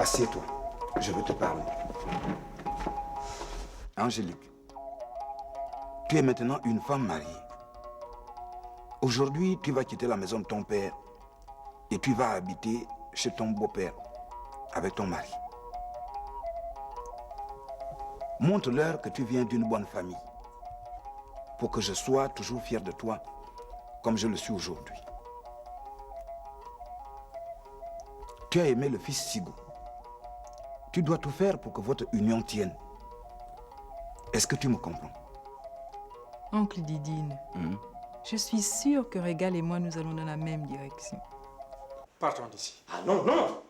Assieds-toi, je veux te parler. Angélique, tu es maintenant une femme mariée. Aujourd'hui, tu vas quitter la maison de ton père et tu vas habiter chez ton beau-père avec ton mari. Montre-leur que tu viens d'une bonne famille pour que je sois toujours fier de toi comme je le suis aujourd'hui. Tu as aimé le fils Sigo. Tu dois tout faire pour que votre union tienne. Est-ce que tu me comprends? Oncle Didine, je suis sûre que Régal et moi, nous allons dans la même direction. Partons d'ici. Ah non, non!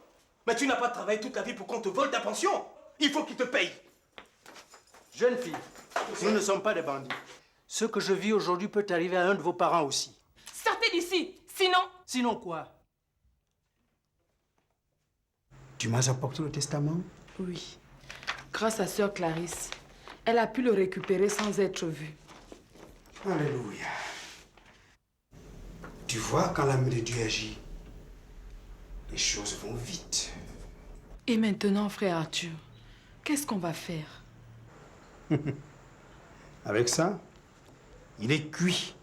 Mais tu n'as pas travaillé toute la vie pour qu'on te vole ta pension! Il faut qu'il te paye! Jeune fille, nous ne sommes pas des bandits. Ce que je vis aujourd'hui peut arriver à un de vos parents aussi. Sortez d'ici, sinon... Sinon quoi? Tu m'as apporté le testament? Oui, grâce à sœur Clarisse. Elle a pu le récupérer sans être vue. Alléluia. Tu vois, quand l'âme de Dieu agit, les choses vont vite. Et maintenant, frère Arthur, qu'est-ce qu'on va faire? Avec ça, il est cuit.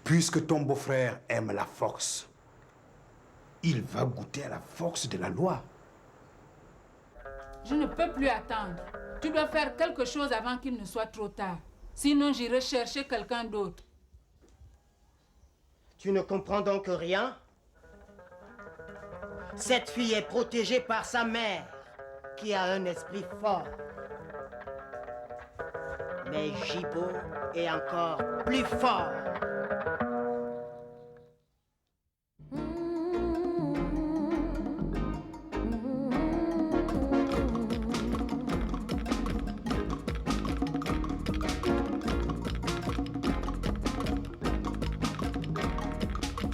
Puisque ton beau-frère aime la force, il va goûter à la force de la loi. Je ne peux plus attendre. Tu dois faire quelque chose avant qu'il ne soit trop tard. Sinon, j'irai chercher quelqu'un d'autre. Tu ne comprends donc rien? Cette fille est protégée par sa mère, qui a un esprit fort. Mais Jibo est encore plus fort.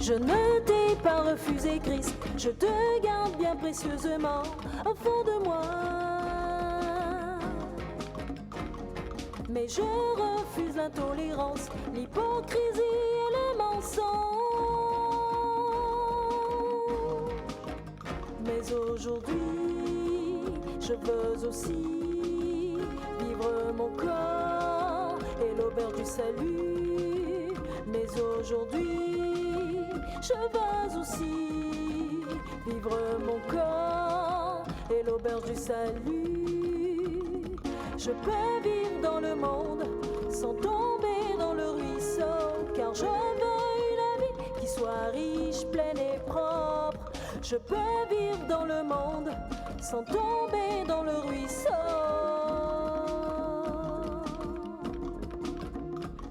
Je ne t'ai pas refusé, Christ, je te garde bien précieusement au fond de moi. Mais je refuse l'intolérance, l'hypocrisie et le mensonge. Mais aujourd'hui, je veux aussi vivre mon corps et l'auberge du salut. Mais aujourd'hui, je veux aussi vivre mon corps et l'auberge du salut. Je peux vivre dans le monde sans tomber dans le ruisseau, car je veux une vie qui soit riche, pleine et propre. Je peux vivre dans le monde sans tomber dans le ruisseau.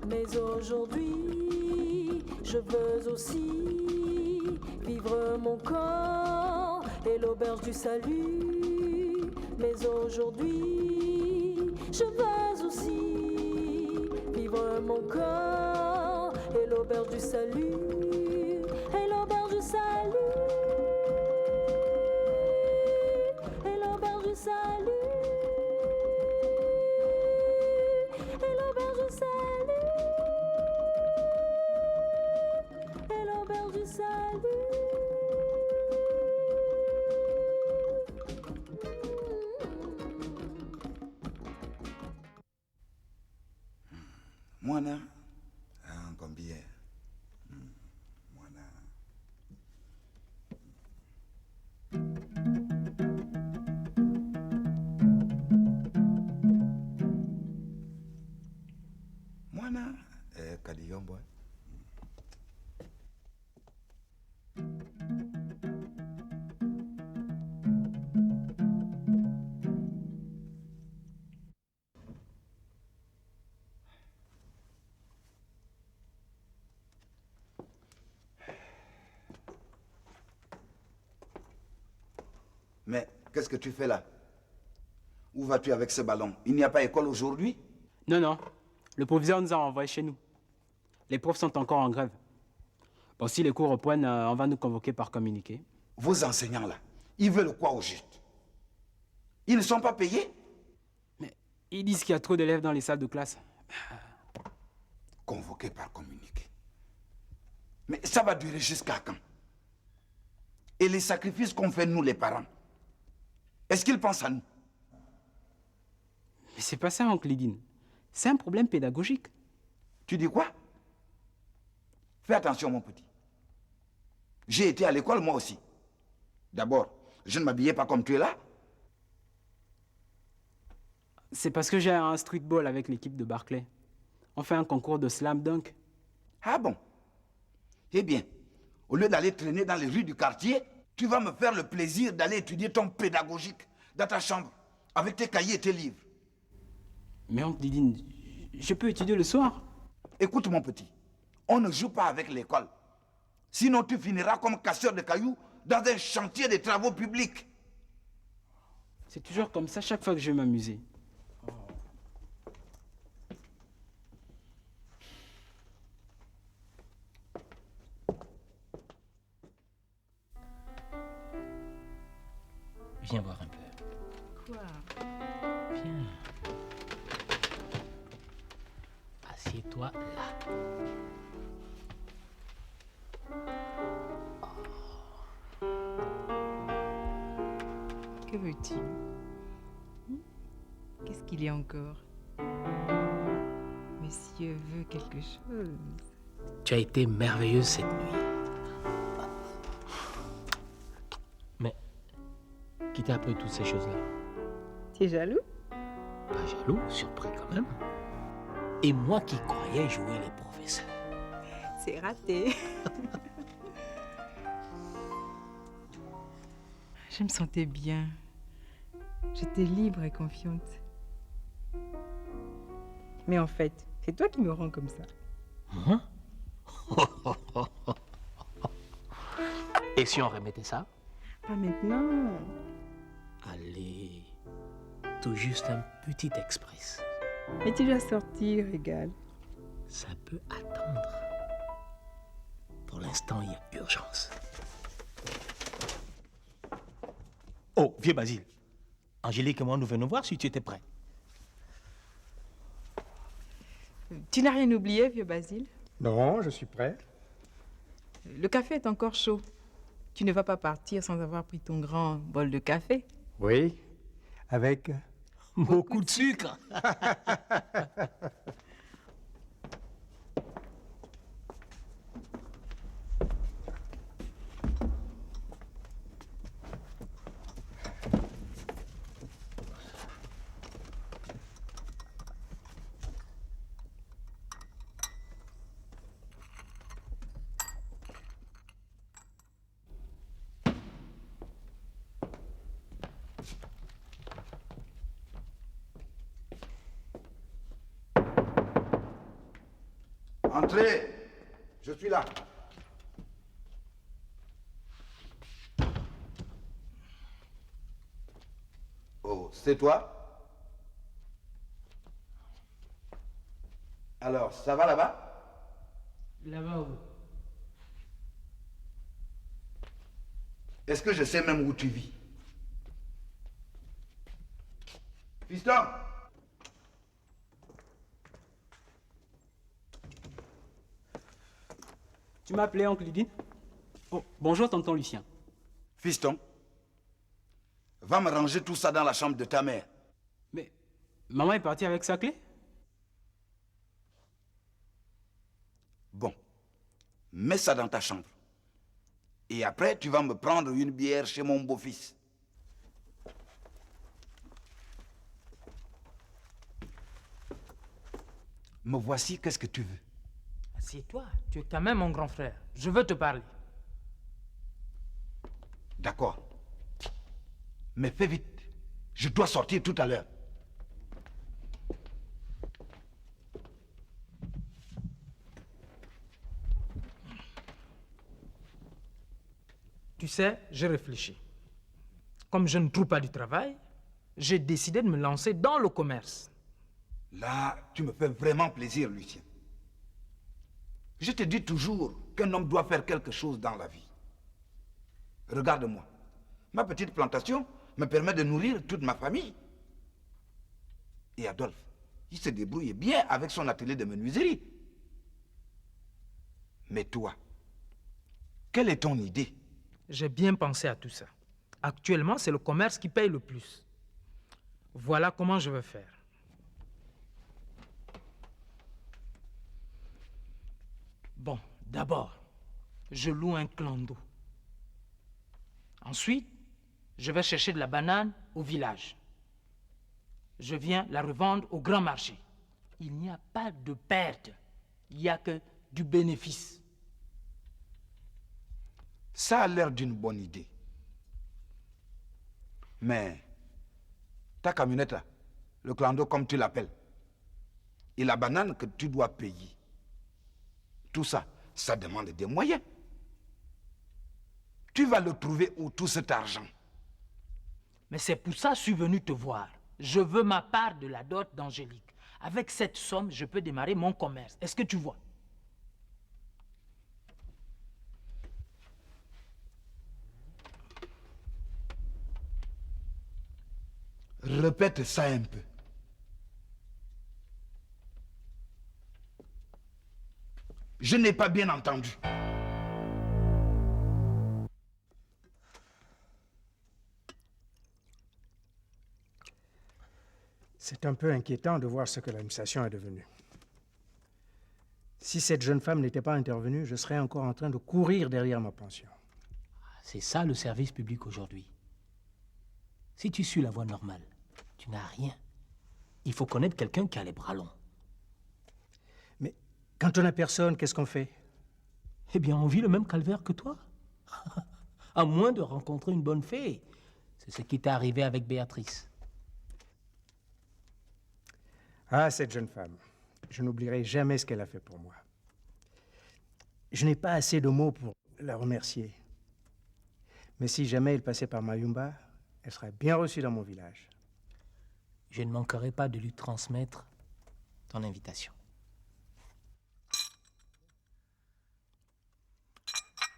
Mais aujourd'hui, je veux aussi vivre mon corps et l'auberge du salut. Mais aujourd'hui, je veux aussi vivre mon corps et l'auberge du salut. Et l'auberge du salut. Et l'auberge du salut. Et l'auberge du salut. Et l'auberge du salut. Mwana, combien? Mwana. Mwana, Kadiyombo. Mais qu'est-ce que tu fais là? Où vas-tu avec ce ballon? Il n'y a pas école aujourd'hui? Non, non. Le proviseur nous a envoyés chez nous. Les profs sont encore en grève. Bon, si les cours reprennent, on va nous convoquer par communiqué. Vos enseignants là, ils veulent quoi au juste? Ils ne sont pas payés? Mais ils disent qu'il y a trop d'élèves dans les salles de classe. Convoqués par communiqué. Mais ça va durer jusqu'à quand? et les sacrifices qu'on fait nous les parents, est-ce qu'ils pensent à nous? Mais c'est pas ça, oncle Lidine. C'est un problème pédagogique. Tu dis quoi? Fais attention, mon petit. J'ai été à l'école, moi aussi. D'abord, je ne m'habillais pas comme tu es là. C'est parce que j'ai un streetball avec l'équipe de Barclay. On fait un concours de slam dunk. Ah bon? Eh bien, au lieu d'aller traîner dans les rues du quartier, tu vas me faire le plaisir d'aller étudier ton pédagogique dans ta chambre, avec tes cahiers et tes livres. Mais oncle Lidine, je peux étudier le soir. Écoute, mon petit, on ne joue pas avec l'école. Sinon, tu finiras comme casseur de cailloux dans un chantier de travaux publics. C'est toujours comme ça chaque fois que je vais m'amuser. Viens voir un peu. Quoi? Viens. Assieds-toi là. Que veux-tu? Qu'est-ce qu'il y a encore? Monsieur veut quelque chose. Tu as été merveilleuse cette nuit. Mais, qui t'a appris toutes ces choses-là? Tu es jaloux? Pas jaloux, surpris quand même. Et moi qui croyais jouer les professeurs. C'est raté. Je me sentais bien. J'étais libre et confiante. Mais en fait, c'est toi qui me rends comme ça. Hein? Et si on remettait ça? Pas maintenant. Allez, tout juste un petit express. Mais tu dois sortir, Régal. Ça peut attendre. Pour l'instant, il y a urgence. Oh, vieux Basile. Angélique et moi, nous venons voir si tu étais prêt. Tu n'as rien oublié, vieux Basile? Non, je suis prêt. Le café est encore chaud. Tu ne vas pas partir sans avoir pris ton grand bol de café. Oui, avec... Beaucoup de sucre. Entrez, je suis là. Oh, c'est toi? Alors, ça va là-bas? Là-bas où? Est-ce que je sais même où tu vis? Fiston! Tu m'as appelé, oncle Lidine? Oh, bonjour, tonton Lucien. Fiston, va me ranger tout ça dans la chambre de ta mère. Mais maman est partie avec sa clé? Bon, mets ça dans ta chambre. Et après, tu vas me prendre une bière chez mon beau-fils. Me voici, qu'est-ce que tu veux? Assieds-toi, tu es quand même mon grand frère. Je veux te parler. D'accord. Mais fais vite. Je dois sortir tout à l'heure. Tu sais, j'ai réfléchi. Comme je ne trouve pas du travail, j'ai décidé de me lancer dans le commerce. Là, tu me fais vraiment plaisir, Lucien. Je te dis toujours qu'un homme doit faire quelque chose dans la vie. Regarde-moi. Ma petite plantation me permet de nourrir toute ma famille. Et Adolphe, il se débrouille bien avec son atelier de menuiserie. Mais toi, quelle est ton idée? j'ai bien pensé à tout ça. Actuellement, c'est le commerce qui paye le plus. Voilà comment je veux faire. Bon, d'abord, je loue un clando. Ensuite, je vais chercher de la banane au village. Je viens la revendre au grand marché. Il n'y a pas de perte, il n'y a que du bénéfice. Ça a l'air d'une bonne idée. Mais ta camionnette là, le clando comme tu l'appelles, et la banane que tu dois payer, tout ça, ça demande des moyens. Tu vas le trouver où tout cet argent? Mais c'est pour ça que je suis venu te voir. Je veux ma part de la dot d'Angélique. Avec cette somme, je peux démarrer mon commerce. Est-ce que tu vois? Répète ça un peu. Je n'ai pas bien entendu. C'est un peu inquiétant de voir ce que l'administration est devenue. Si cette jeune femme n'était pas intervenue, je serais encore en train de courir derrière ma pension. C'est ça le service public aujourd'hui. Si tu suis la voie normale, tu n'as rien. Il faut connaître quelqu'un qui a les bras longs. Mais quand on n'a personne, qu'est-ce qu'on fait? Eh bien, on vit le même calvaire que toi. À moins de rencontrer une bonne fée. C'est ce qui t'est arrivé avec Béatrice. Ah, cette jeune femme. Je n'oublierai jamais ce qu'elle a fait pour moi. Je n'ai pas assez de mots pour la remercier. Mais si jamais elle passait par Mayumba, elle serait bien reçue dans mon village. Je ne manquerai pas de lui transmettre ton invitation.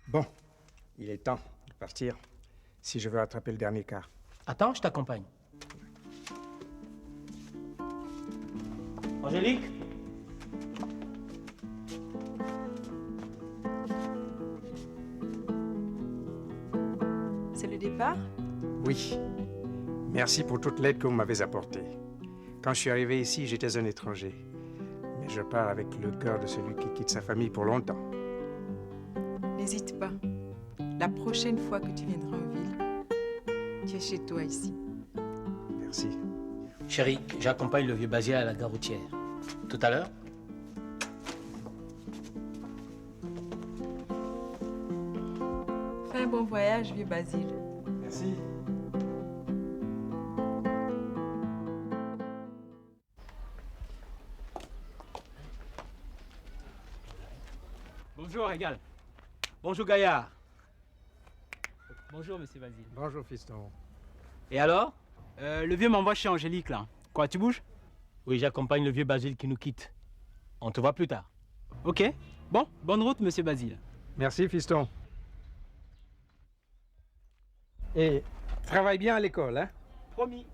Bon, il est temps de partir, si je veux attraper le dernier car. Attends, je t'accompagne. Angélique? C'est le départ? Oui. Merci pour toute l'aide que vous m'avez apportée. Quand je suis arrivé ici, j'étais un étranger. Mais je pars avec le cœur de celui qui quitte sa famille pour longtemps. N'hésite pas. La prochaine fois que tu viendras en ville, tu es chez toi ici. Merci. Chérie, j'accompagne le vieux Basile à la gare routière. Tout à l'heure? Fais un bon voyage, vieux Basile. Merci. Bonjour, Régal. Bonjour Gaillard. Bonjour, monsieur Basile. Bonjour, fiston. Et alors? Le vieux m'envoie chez Angélique, là. Quoi, tu bouges? Oui, j'accompagne le vieux Basile qui nous quitte. On te voit plus tard. Ok. Bon, bonne route, monsieur Basile. Merci, fiston. Et travaille bien à l'école, hein? Promis.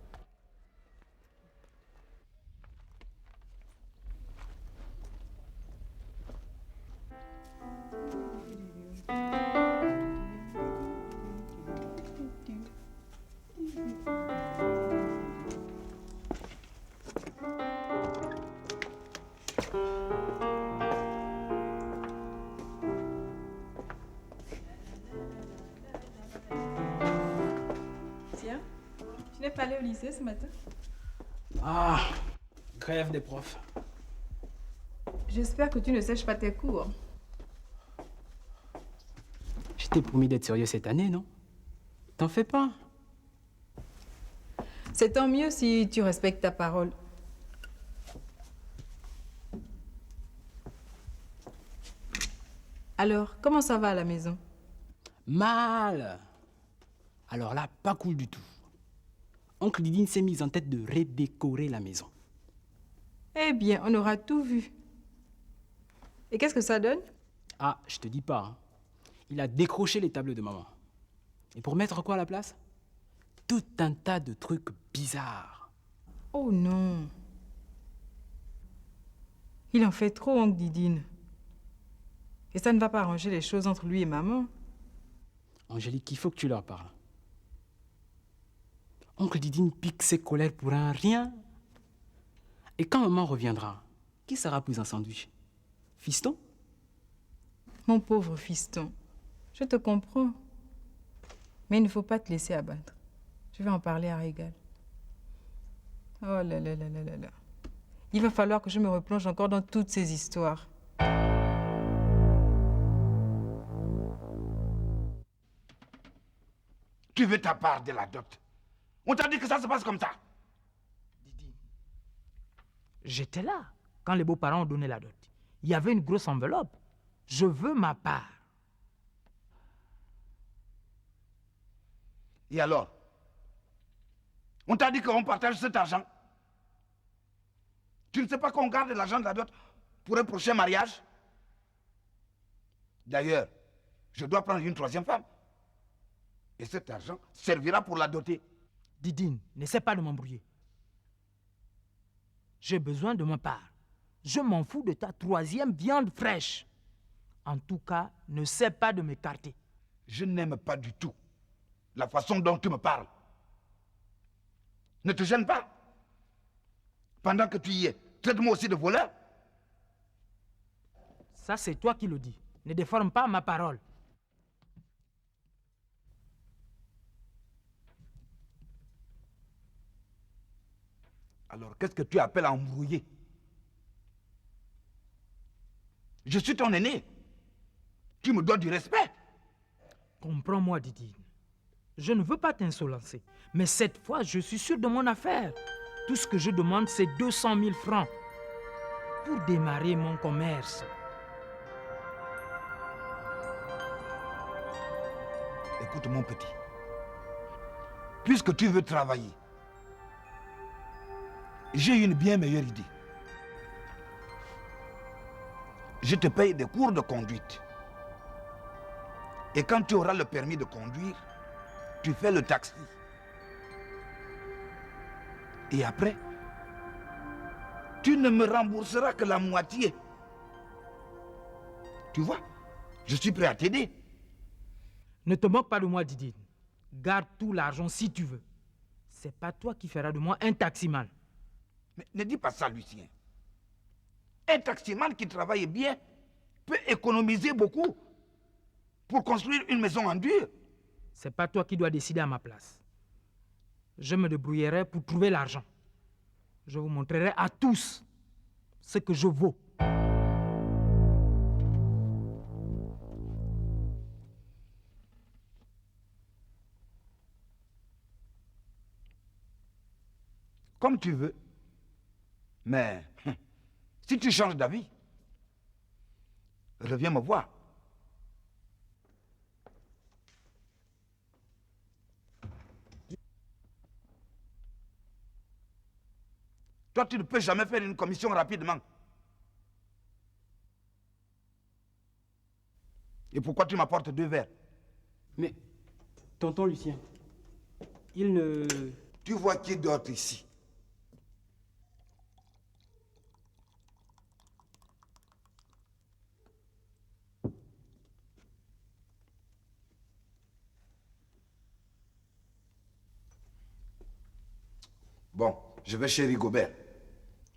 Tiens, tu n'es pas allé au lycée ce matin? Ah, grève des profs. J'espère que tu ne sèches pas tes cours. Je t'ai promis d'être sérieux cette année, non? T'en fais pas. C'est tant mieux si tu respectes ta parole. Alors, comment ça va à la maison? Mal. Alors là, pas cool du tout. Oncle Didine s'est mis en tête de redécorer la maison. Eh bien, on aura tout vu. Et qu'est-ce que ça donne? Ah, je te dis pas. Hein. Il a décroché les tableaux de maman. Et pour mettre quoi à la place? Tout un tas de trucs bizarres. Oh non. Il en fait trop, oncle Didine. Et ça ne va pas arranger les choses entre lui et maman. Angélique, il faut que tu leur parles. Oncle Didine pique ses colères pour un rien. Et quand maman reviendra, qui sera plus un sandwich? Fiston? Mon pauvre fiston, je te comprends. Mais il ne faut pas te laisser abattre. Je vais en parler à Régal. Oh là là là là là là. Il va falloir que je me replonge encore dans toutes ces histoires. Tu veux ta part de la dot. On t'a dit que ça se passe comme ça. Didine, j'étais là quand les beaux-parents ont donné la dot. Il y avait une grosse enveloppe. Je veux ma part. Et alors? On t'a dit qu'on partage cet argent. Tu ne sais pas qu'on garde l'argent de la dot pour un prochain mariage? D'ailleurs, je dois prendre une troisième femme. Et cet argent servira pour la doter. Didine, n'essaie pas de m'embrouiller. J'ai besoin de ma part. Je m'en fous de ta troisième viande fraîche. En tout cas, ne sais pas de m'écarter. Je n'aime pas du tout la façon dont tu me parles. Ne te gêne pas. Pendant que tu y es, traite-moi aussi de voleur. Ça, c'est toi qui le dis. Ne déforme pas ma parole. Alors, qu'est-ce que tu appelles embrouiller? Je suis ton aîné. Tu me dois du respect. Comprends-moi, Didine. Je ne veux pas t'insolencer. Mais cette fois, je suis sûr de mon affaire. Tout ce que je demande, c'est 200 000 francs pour démarrer mon commerce. Écoute, mon petit. Puisque tu veux travailler, j'ai une bien meilleure idée. Je te paye des cours de conduite. Et quand tu auras le permis de conduire, tu fais le taxi. Et après, tu ne me rembourseras que la moitié. Tu vois, je suis prêt à t'aider. Ne te moque pas de moi, Didine. Garde tout l'argent si tu veux. C'est pas toi qui feras de moi un taximan. Mais ne dis pas ça, Lucien. Un taximan qui travaille bien peut économiser beaucoup pour construire une maison en dur. C'est pas toi qui dois décider à ma place. Je me débrouillerai pour trouver l'argent. Je vous montrerai à tous ce que je vaux. Comme tu veux. Mais si tu changes d'avis, reviens me voir. Toi, tu ne peux jamais faire une commission rapidement. Et pourquoi tu m'apportes 2 verres? Mais, tonton Lucien, il ne... Tu vois qui dort ici? Bon, je vais chez Rigobert.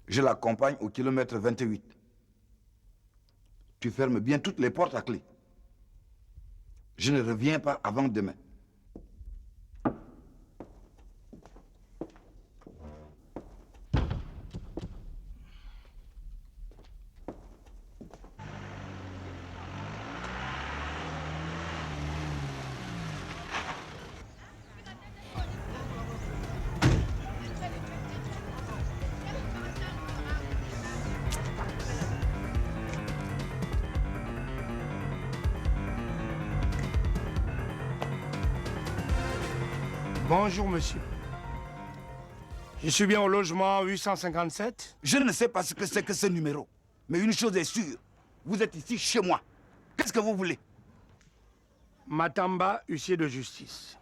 Je l'accompagne au kilomètre 28. Tu fermes bien toutes les portes à clé. Je ne reviens pas avant demain. Bonjour, monsieur. Je suis bien au logement 857. Je ne sais pas ce que c'est que ce numéro. Mais une chose est sûre. Vous êtes ici chez moi. Qu'est-ce que vous voulez? Matamba, huissier de justice.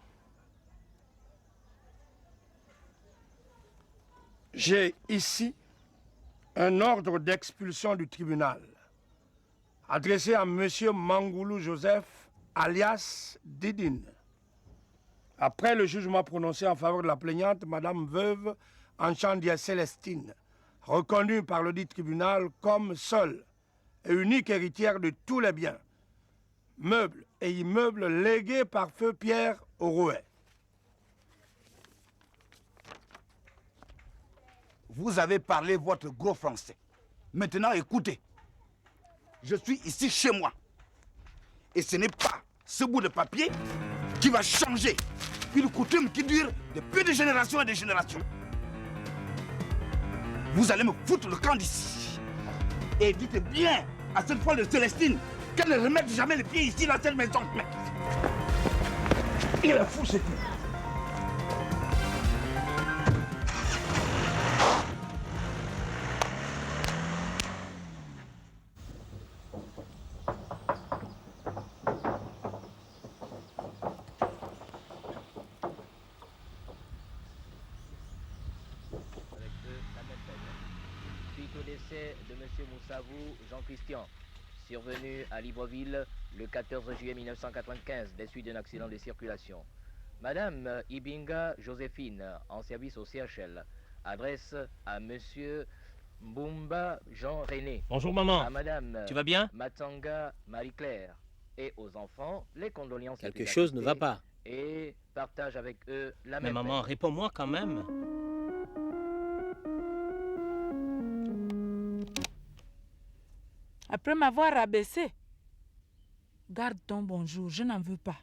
J'ai ici un ordre d'expulsion du tribunal adressé à monsieur Mangoulou Joseph alias Didine. Après le jugement prononcé en faveur de la plaignante, Madame Veuve Enchandia Célestine, reconnue par le dit tribunal comme seule et unique héritière de tous les biens, meubles et immeubles légués par feu Pierre Aurouet. Vous avez parlé votre gros français. Maintenant, écoutez. Je suis ici chez moi. Et ce n'est pas ce bout de papier qui va changer une coutume qui dure depuis des générations et des générations. Vous allez me foutre le camp d'ici. Et dites bien à cette fois de Célestine qu'elle ne remette jamais les pieds ici dans cette maison. Mec. Il est fou, c'est tout. De M. Moussavou Jean-Christian, survenu à Libreville le 14 juillet 1995 des suites d'un accident de circulation. Madame Ibinga Joséphine, en service au CHL, adresse à M. Mbumba Jean-René. Bonjour maman. À Madame Tu vas bien? Matanga Marie-Claire. Et aux enfants, les condoléances. Quelque chose ne va pas. Et partage avec eux la Mais même maman, peine. réponds-moi quand même. Après m'avoir rabaissé, garde ton bonjour, je n'en veux pas.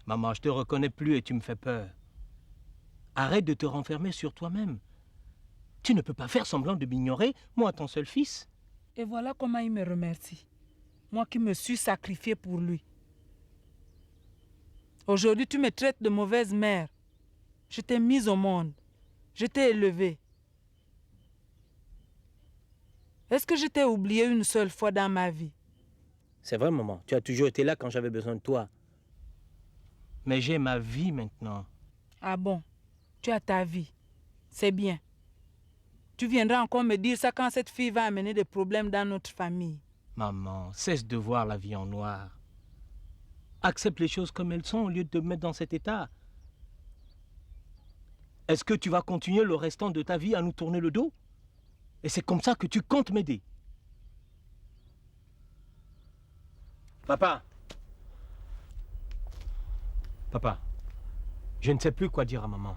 Maman, je te reconnais plus et tu me fais peur. Arrête de te renfermer sur toi-même. Tu ne peux pas faire semblant de m'ignorer, moi ton seul fils. Et voilà comment il me remercie. Moi qui me suis sacrifié pour lui. Aujourd'hui, tu me traites de mauvaise mère. Je t'ai mise au monde. Je t'ai élevée. Est-ce que je t'ai oublié une seule fois dans ma vie? C'est vrai, maman. Tu as toujours été là quand j'avais besoin de toi. Mais j'ai ma vie maintenant. Ah bon? Tu as ta vie. C'est bien. Tu viendras encore me dire ça quand cette fille va amener des problèmes dans notre famille. Maman, cesse de voir la vie en noir. Accepte les choses comme elles sont au lieu de te mettre dans cet état. Est-ce que tu vas continuer le restant de ta vie à nous tourner le dos? Et c'est comme ça que tu comptes m'aider? Papa. Papa, je ne sais plus quoi dire à maman.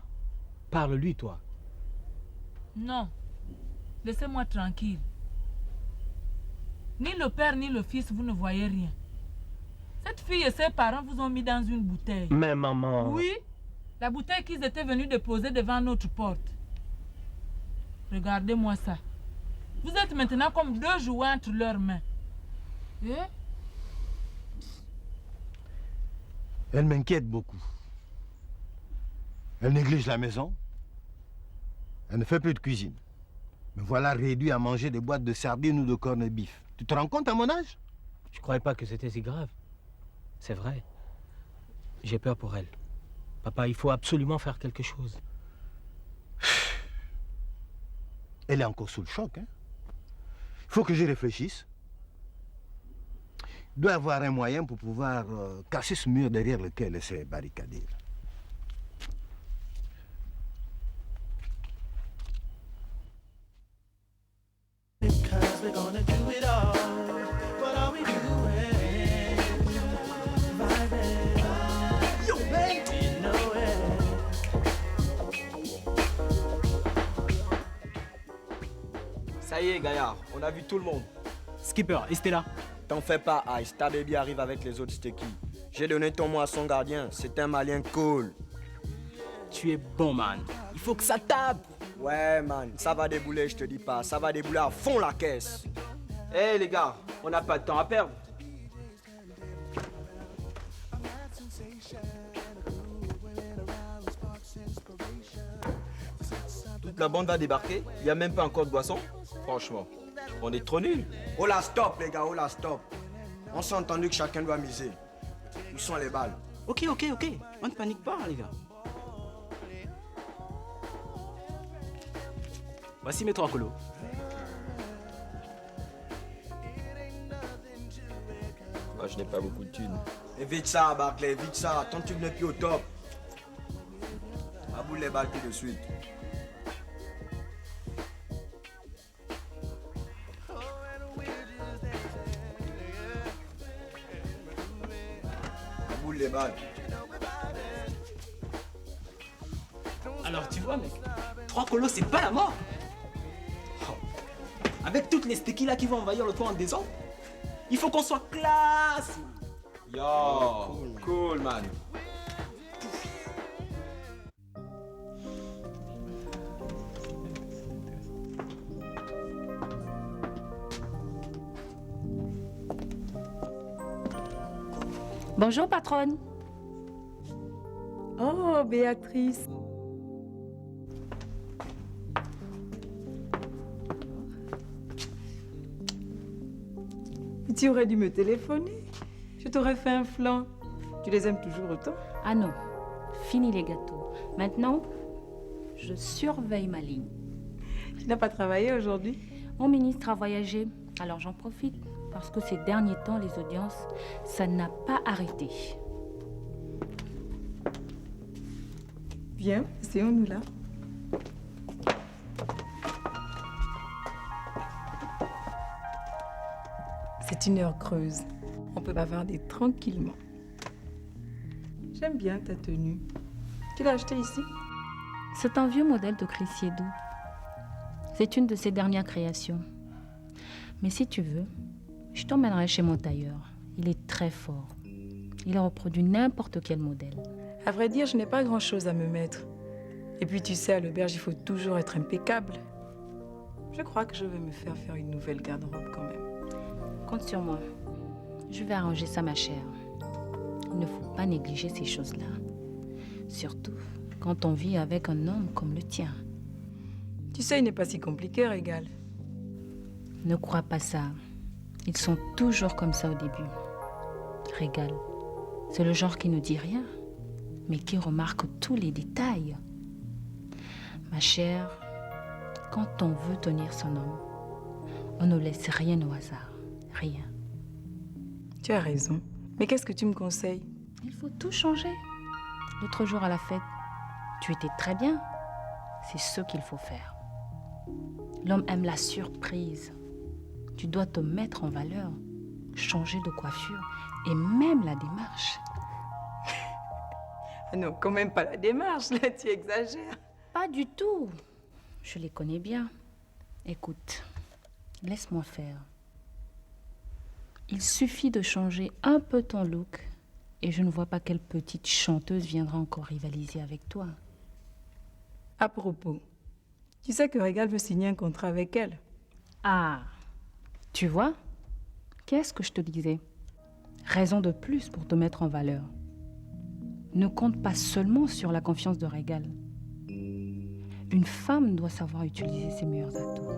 Parle-lui, toi. Non. Laissez-moi tranquille. Ni le père ni le fils, vous ne voyez rien. Cette fille et ses parents vous ont mis dans une bouteille. Mais maman... Oui, la bouteille qu'ils étaient venus déposer devant notre porte. Regardez-moi ça. Vous êtes maintenant comme deux jouets entre leurs mains. Eh? Elle m'inquiète beaucoup. Elle néglige la maison. Elle ne fait plus de cuisine. Me voilà réduit à manger des boîtes de sardines ou de corned beef. Tu te rends compte à mon âge? Je croyais pas que c'était si grave. C'est vrai. J'ai peur pour elle. Papa, il faut absolument faire quelque chose. Elle est encore sous le choc, hein? Il faut que j'y réfléchisse. Il doit y avoir un moyen pour pouvoir casser ce mur derrière lequel elle s'est barricadée. Ça y est, Gaillard, on a vu tout le monde. Skipper, et Stella? T'en fais pas, Ice. Ta baby arrive avec les autres sticky. J'ai donné ton mot à son gardien. C'est un malien cool. Tu es bon, man. Il faut que ça tape. Ouais, man. Ça va débouler, je te dis pas. Ça va débouler à fond la caisse. Hé, les gars, on n'a pas de temps à perdre. Toute la bande va débarquer. Il n'y a même pas encore de boisson. Franchement, on est trop nuls. Oh là, stop, les gars. Oh là, stop. On s'est entendu que chacun doit miser. Où sont les balles? Ok. On ne panique pas, les gars. Voici mes 3 colos. Moi, je n'ai pas beaucoup de thunes. Évite ça, Barclay, évite ça. Ton truc n'est plus au top. Aboule les balles tout de suite. Aboule les balles. Alors tu vois, mec, 3 colos, c'est pas la mort. Oh. Avec toutes les stéquilles là qui vont envahir le toit en désordre, il faut qu'on soit classe. Yo, cool, man. Bonjour, patronne. Oh, Béatrice. Tu aurais dû me téléphoner. Je t'aurais fait un flan. Tu les aimes toujours autant? Ah non, fini les gâteaux. Maintenant, je surveille ma ligne. Tu n'as pas travaillé aujourd'hui? Mon ministre a voyagé, alors j'en profite. Parce que ces derniers temps, les audiences, ça n'a pas arrêté. Viens, asseyons-nous là. C'est une heure creuse. On peut bavarder tranquillement. J'aime bien ta tenue. Tu l'as achetée ici? C'est un vieux modèle de Crissier-Doux. C'est une de ses dernières créations. Mais si tu veux, je t'emmènerai chez mon tailleur. Il est très fort. Il reproduit n'importe quel modèle. À vrai dire, je n'ai pas grand-chose à me mettre. Et puis tu sais, à l'auberge, il faut toujours être impeccable. Je crois que je vais me faire une nouvelle garde-robe quand même. Compte sur moi. Je vais arranger ça, ma chère. Il ne faut pas négliger ces choses-là. Surtout quand on vit avec un homme comme le tien. Tu sais, il n'est pas si compliqué, Régal. Ne crois pas ça. Ils sont toujours comme ça au début. Régal, c'est le genre qui ne dit rien, mais qui remarque tous les détails. Ma chère, quand on veut tenir son homme, on ne laisse rien au hasard. Rien. Tu as raison. Mais qu'est-ce que tu me conseilles? Il faut tout changer. L'autre jour à la fête, tu étais très bien. C'est ce qu'il faut faire. L'homme aime la surprise. Tu dois te mettre en valeur, changer de coiffure et même la démarche. Non, quand même pas la démarche, là, tu exagères. Pas du tout. Je les connais bien. Écoute, laisse-moi faire. Il suffit de changer un peu ton look et je ne vois pas quelle petite chanteuse viendra encore rivaliser avec toi. À propos, tu sais que Régal veut signer un contrat avec elle. Ah, tu vois? Qu'est-ce que je te disais? Raison de plus pour te mettre en valeur. Ne compte pas seulement sur la confiance de Régal. Une femme doit savoir utiliser ses meilleurs atouts.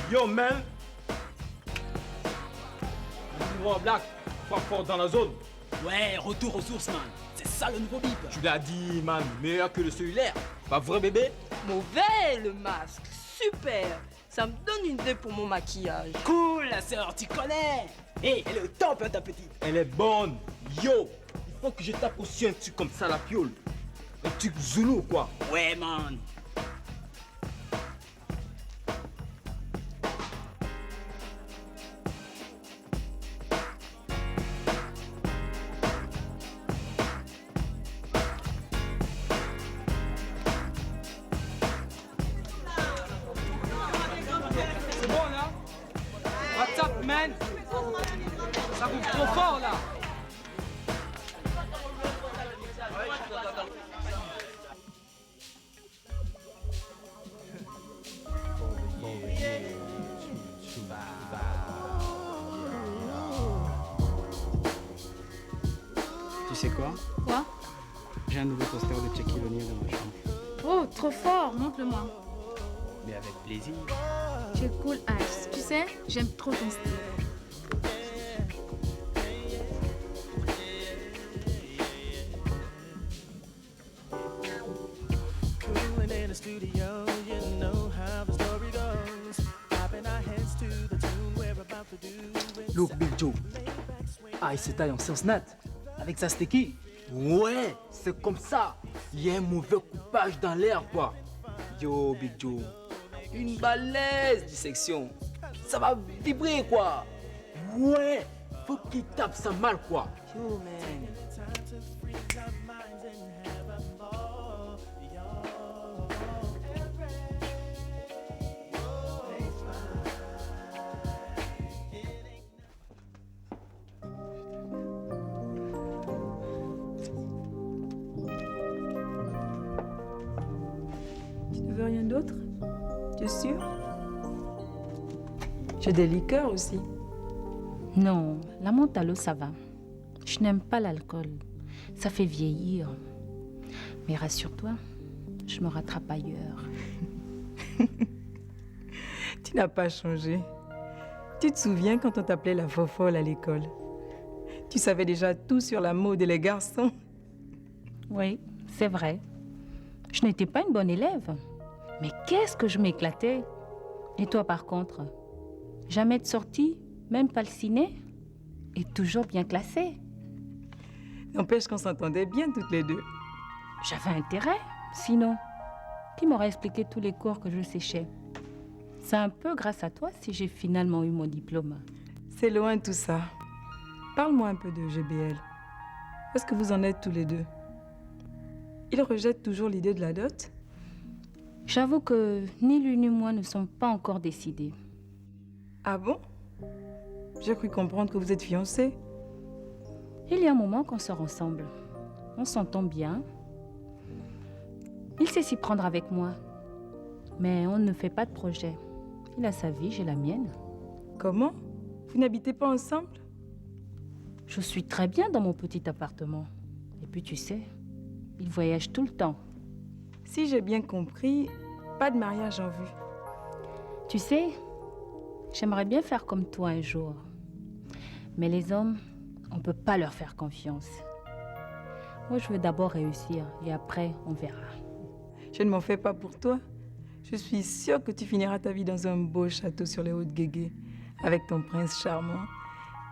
Yo, man! Nouveau Black, frappe fort dans la zone. Ouais, retour aux sources, man. C'est ça le nouveau bip. Tu l'as dit, man, meilleur que le cellulaire. Pas vrai, bébé? Mauvais, le masque. Super. Ça me donne une idée pour mon maquillage. Cool, la sœur, tu connais. Hé, elle est au top, hein, ta petite. Elle est bonne. Yo, il faut que je tape aussi un truc comme ça, la piole. Un truc zoulou, quoi. Ouais, man. man. Ça bouge trop fort là. Tu sais quoi? Quoi? J'ai un nouveau poster de Shaquille O'Neal dans ma chambre. Oh, trop fort, montre-le-moi. Mais avec plaisir. Tu es cool, Ice. Tu sais, j'aime trop ton style. Cooling in the studio, you know how the story goes. Popping our heads to the tune we're about to do. Look, Big Joe. Il se taille en sauce nat. Avec sa sticky. Ouais, c'est comme ça. Il y a un mauvais coupage dans l'air, quoi. Yo, Big Joe. Une balèze dissection. Ça va vibrer, quoi. Ouais, faut qu'il tape ça mal, quoi. Yo, man. Tu ne veux rien d'autre? Tu es sûr? J'ai des liqueurs aussi. Non, la menthe à l'eau, ça va. Je n'aime pas l'alcool. Ça fait vieillir. Mais rassure-toi, je me rattrape ailleurs. Tu n'as pas changé. Tu te souviens quand on t'appelait la fofolle à l'école? Tu savais déjà tout sur la mode et les garçons. Oui, c'est vrai. Je n'étais pas une bonne élève. Mais qu'est-ce que je m'éclatais. Et toi, par contre? Jamais de sortie, même pas le ciné? Et toujours bien classée. N'empêche qu'on s'entendait bien toutes les deux. J'avais intérêt, sinon. Qui m'aurait expliqué tous les cours que je séchais? C'est un peu grâce à toi si j'ai finalement eu mon diplôme. C'est loin tout ça. Parle-moi un peu de GBL. Où est-ce que vous en êtes tous les deux? Il rejette toujours l'idée de la dot? J'avoue que ni lui ni moi ne sommes pas encore décidés. Ah bon? J'ai cru comprendre que vous êtes fiancés. Il y a un moment qu'on sort ensemble. On s'entend bien. Il sait s'y prendre avec moi. Mais on ne fait pas de projet. Il a sa vie, j'ai la mienne. Comment? Vous n'habitez pas ensemble? Je suis très bien dans mon petit appartement. Et puis tu sais, il voyage tout le temps. Si j'ai bien compris, pas de mariage en vue. Tu sais, j'aimerais bien faire comme toi un jour. Mais les hommes, on ne peut pas leur faire confiance. Moi, je veux d'abord réussir et après, on verra. Je ne m'en fais pas pour toi. Je suis sûre que tu finiras ta vie dans un beau château sur les Hautes-Guégué, avec ton prince charmant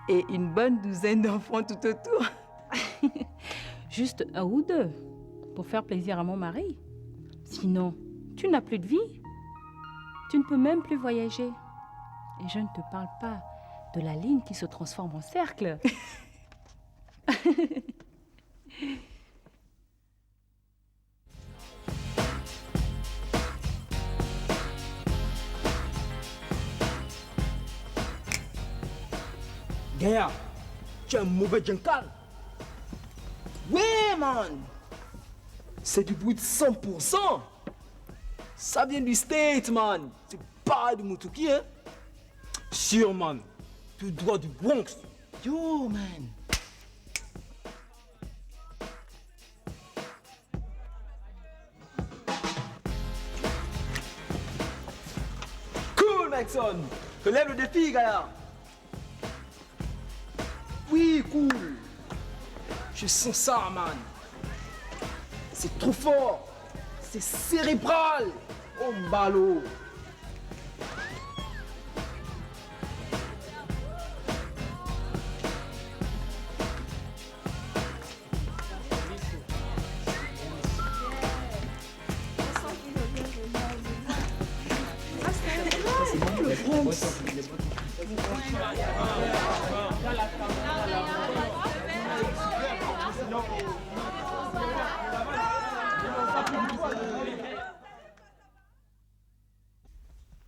et une bonne douzaine d'enfants tout autour. Juste un ou deux, pour faire plaisir à mon mari. Sinon, tu n'as plus de vie. Tu ne peux même plus voyager. Et je ne te parle pas de la ligne qui se transforme en cercle. Gaïa, tu es un mauvais juncal. Ouais, man. C'est du bruit de 100%. Ça vient du State, man. C'est pas du Mutuki, hein. Sûr, man. Tout droit du Bronx. Yo, man. Cool, Maxon. Relève le défi, Gaïa. Oui, cool. Je sens ça, man. C'est trop fort. C'est cérébral. Oh, ballot.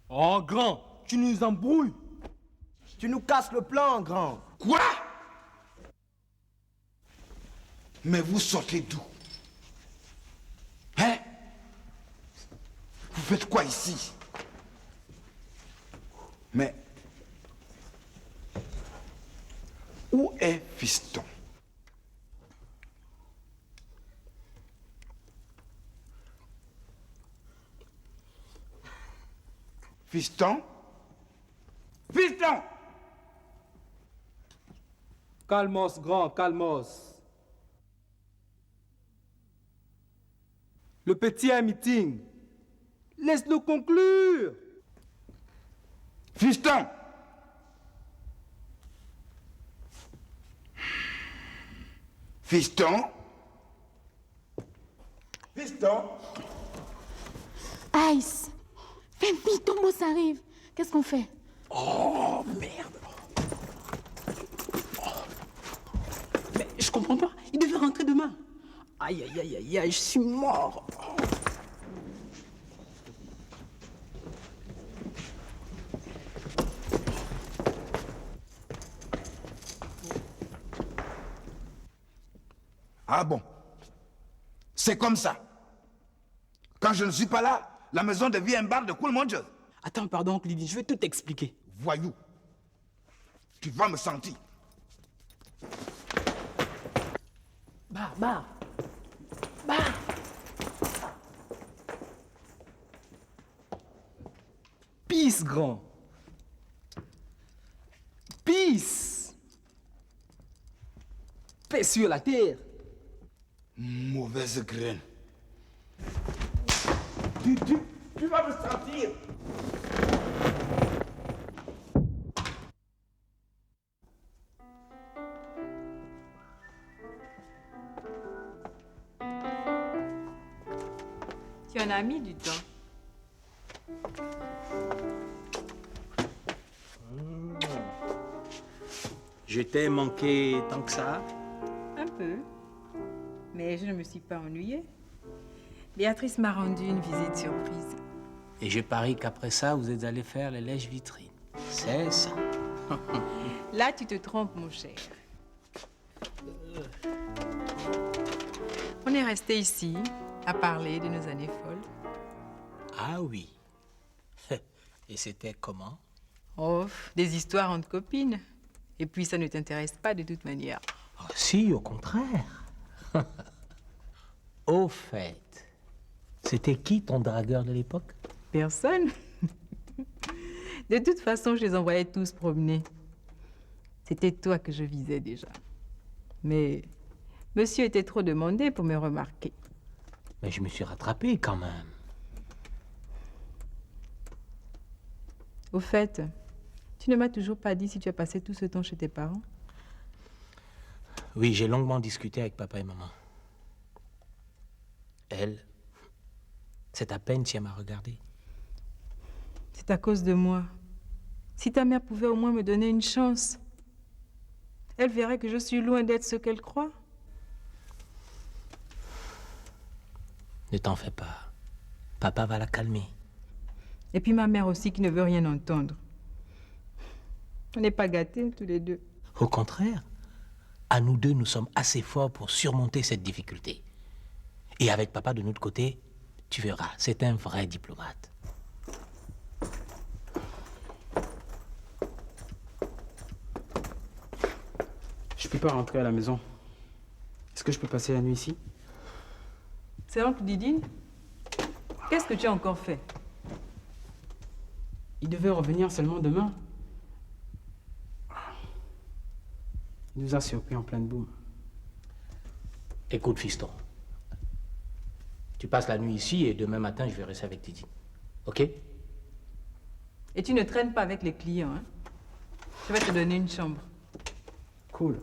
Oh, grand, tu nous embrouilles. Tu nous casses le plan, grand. Quoi? Mais vous sortez d'où? Hein? Vous faites quoi ici? Mais où est Fiston? Fiston? Fiston! Calmos, grand, calmos. Le petit a un meeting. Laisse-nous conclure. Fiston! Fiston? Fiston? Ice, fais vite, ton boss arrive. Qu'est-ce qu'on fait? Oh, merde. Mais je comprends pas. Il devait rentrer demain. Aïe, aïe, aïe, aïe, aïe, je suis mort. Ah bon? C'est comme ça. Quand je ne suis pas là, la maison devient un bar de cool-mangeuse. Attends, pardon, oncle Didi, je vais tout expliquer. Voyou, tu vas me sentir. Bah. Peace, grand. Peace. Paix sur la terre. Mauvaise graine. Tu vas me sentir. Tu en as mis du temps. Je t'ai manqué tant que ça? Un peu. Mais je ne me suis pas ennuyée. Béatrice m'a rendu une visite surprise. Et je parie qu'après ça, vous êtes allé faire les lèches vitrines. C'est ça. Là, tu te trompes, mon cher. On est resté ici à parler de nos années folles. Ah oui. Et c'était comment? Oh, des histoires entre copines. Et puis, ça ne t'intéresse pas de toute manière. Oh, si, au contraire. Au fait, c'était qui ton dragueur de l'époque? Personne. De toute façon, je les envoyais tous promener. C'était toi que je visais déjà. Mais monsieur était trop demandé pour me remarquer. Mais je me suis rattrapé quand même. Au fait, tu ne m'as toujours pas dit si tu as passé tout ce temps chez tes parents. Oui, j'ai longuement discuté avec papa et maman. Elle, c'est à peine si elle m'a regardé. C'est à cause de moi. Si ta mère pouvait au moins me donner une chance, elle verrait que je suis loin d'être ce qu'elle croit. Ne t'en fais pas. Papa va la calmer. Et puis ma mère aussi qui ne veut rien entendre. On n'est pas gâtés tous les deux. Au contraire, à nous deux, nous sommes assez forts pour surmonter cette difficulté. Et avec papa de notre côté, tu verras, c'est un vrai diplomate. Je peux pas rentrer à la maison. Est-ce que je peux passer la nuit ici? C'est oncle Didine? Qu'est-ce que tu as encore fait? Il devait revenir seulement demain. Il nous a surpris en pleine boum. Écoute, fiston. Tu passes la nuit ici et demain matin, je vais rester avec Didi. OK? Et tu ne traînes pas avec les clients, hein? Je vais te donner une chambre. Cool.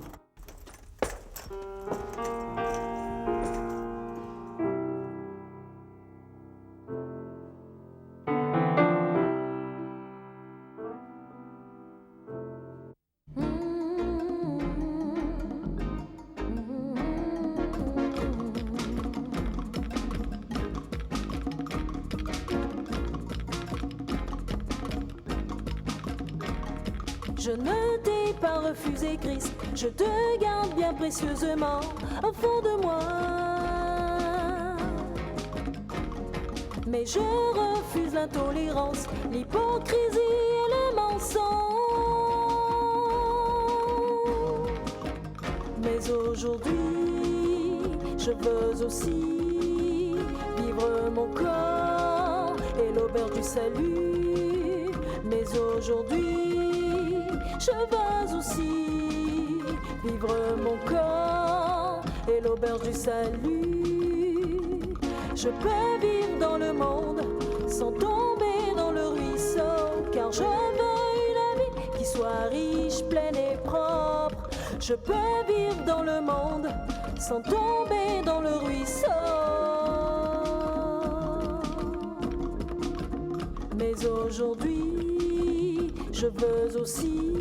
Je ne t'ai pas refusé, Christ. Je te garde bien précieusement au fond de moi. Mais je refuse l'intolérance, l'hypocrisie et le mensonge. Mais aujourd'hui, je veux aussi vivre mon corps et l'auberge du salut. Mais aujourd'hui, je veux aussi vivre mon corps et l'auberge du salut. Je peux vivre dans le monde sans tomber dans le ruisseau, car je veux une vie qui soit riche, pleine et propre. Je peux vivre dans le monde sans tomber dans le ruisseau. Mais aujourd'hui, je veux aussi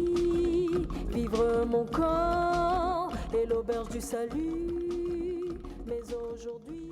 vivre mon corps et l'auberge du salut. Mais aujourd'hui